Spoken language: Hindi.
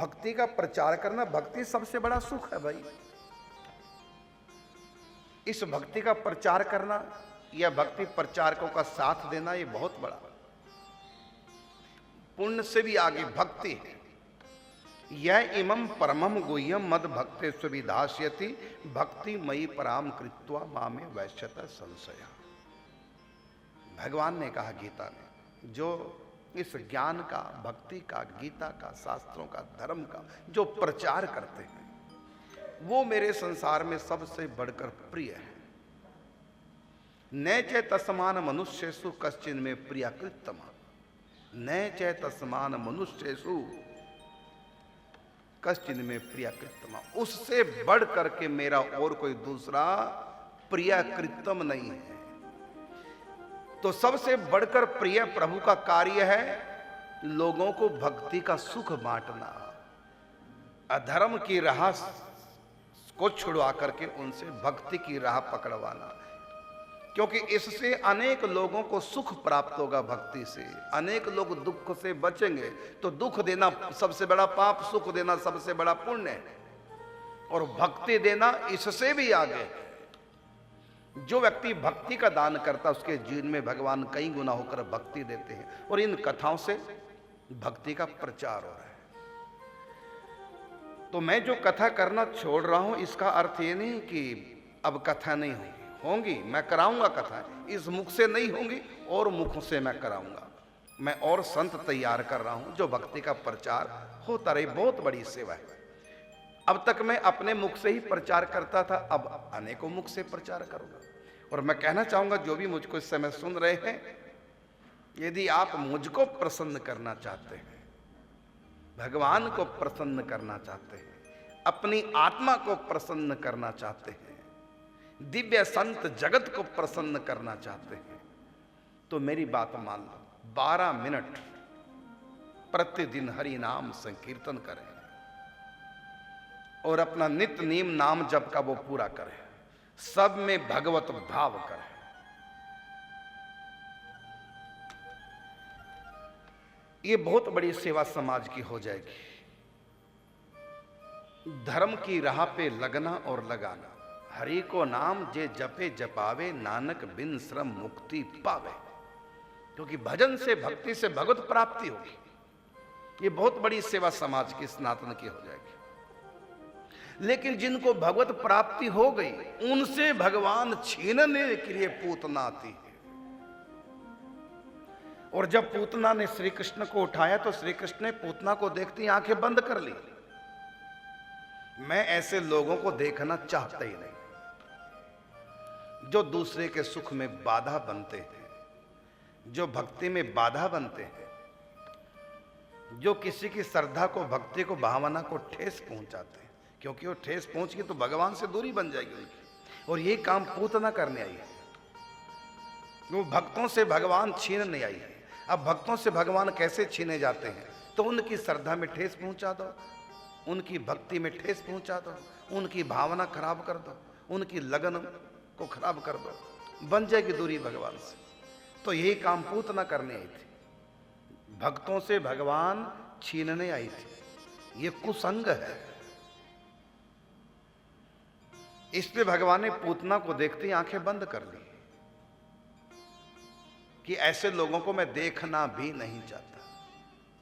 भक्ति का प्रचार करना, भक्ति सबसे बड़ा सुख है भाई। इस भक्ति का प्रचार करना या भक्ति प्रचारकों का साथ देना, ये बहुत बड़ा पुण्य से भी आगे भक्ति है। यह इमं परमम गुह्यम मद भक्ते सुविधास्यति भक्ति मयि पराम कृत्वा मामे वैश्यत संशय। भगवान ने कहा गीता में, जो इस ज्ञान का, भक्ति का, गीता का, शास्त्रों का, धर्म का जो प्रचार करते हैं, वो मेरे संसार में सबसे बढ़कर प्रिय है। न च तस्मान मनुष्येषु कश्चिन में प्रियकृतम, न च तस्मान मनुष्येषु कश्चिन में प्रियकृतम, उससे बढ़ करके मेरा और कोई दूसरा प्रियकृतम नहीं है। तो सबसे बढ़कर प्रिय प्रभु का कार्य है लोगों को भक्ति का सुख बांटना, अधर्म की राह को छुड़वा करके उनसे भक्ति की राह पकड़वाना, क्योंकि इससे अनेक लोगों को सुख प्राप्त होगा। भक्ति से अनेक लोग दुख से बचेंगे। तो दुख देना सबसे बड़ा पाप, सुख देना सबसे बड़ा पुण्य है, और भक्ति देना इससे भी आगे है। जो व्यक्ति भक्ति का दान करता है उसके जीवन में भगवान कई गुना होकर भक्ति देते हैं, और इन कथाओं से भक्ति का प्रचार हो रहा है। तो मैं जो कथा करना छोड़ रहा हूं, इसका अर्थ ये नहीं कि अब कथा नहीं होंगी, मैं कराऊंगा कथा। इस मुख से नहीं होंगी और मुखों से मैं कराऊंगा। मैं और संत तैयार कर रहा हूं जो भक्ति का प्रचार होता रहे। बहुत बड़ी सेवा है। अब तक मैं अपने मुख से ही प्रचार करता था, अब अनेकों मुख से प्रचार करूंगा। और मैं कहना चाहूंगा, जो भी मुझको इस समय सुन रहे हैं, यदि आप मुझको प्रसन्न करना चाहते हैं, भगवान को प्रसन्न करना चाहते हैं, अपनी आत्मा को प्रसन्न करना चाहते हैं, दिव्य संत जगत को प्रसन्न करना चाहते हैं, तो मेरी बात मान लो। 12 मिनट प्रतिदिन हरि नाम संकीर्तन करें और अपना नित्य नियम नाम जप का वो पूरा करें। सब में भगवत भाव करें। ये बहुत बड़ी सेवा समाज की हो जाएगी। धर्म की राह पे लगना और लगाना। हरि को नाम जे जपे जपावे, नानक बिन श्रम मुक्ति पावे। क्योंकि भजन से, भक्ति से भगवत प्राप्ति होगी। ये बहुत बड़ी सेवा समाज की, सनातन की हो जाएगी। लेकिन जिनको भगवत प्राप्ति हो गई, उनसे भगवान छीनने के लिए पूतना आती है। और जब पूतना ने श्री कृष्ण को उठाया तो श्री कृष्ण ने पूतना को देखती आंखें बंद कर ली। मैं ऐसे लोगों को देखना चाहता ही नहीं जो दूसरे के सुख में बाधा बनते हैं, जो भक्ति में बाधा बनते हैं, जो किसी की श्रद्धा को, भक्ति को, भावना को ठेस पहुंचाते हैं। क्योंकि वो ठेस पहुंच गई तो भगवान से दूरी बन जाएगी उनकी। और ये काम पूतना करने आई है। वो भक्तों से भगवान छीनने आई है। अब भक्तों से भगवान कैसे छीने जाते हैं? तो उनकी श्रद्धा में ठेस पहुंचा दो, उनकी भक्ति में ठेस पहुंचा दो, उनकी भावना खराब कर दो, उनकी लगन को खराब कर दो, बन जाएगी दूरी भगवान से। तो यही काम पूतना करने आई थी। भक्तों से भगवान छीनने आई थी। ये कुसंग है। इस पे भगवान ने पूतना को देखते ही आंखें बंद कर ली कि ऐसे लोगों को मैं देखना भी नहीं चाहता।